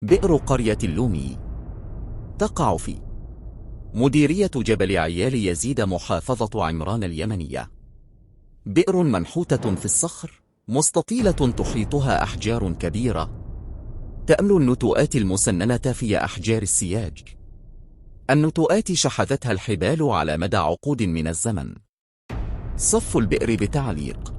بئر قرية اللومي تقع في مديرية جبل عيال يزيد محافظة عمران اليمنية. بئر منحوتة في الصخر مستطيلة تحيطها أحجار كبيرة تأمل النتوءات المسننة في أحجار السياج. النتوءات شحذتها الحبال على مدى عقود من الزمن. صف البئر بتعليق.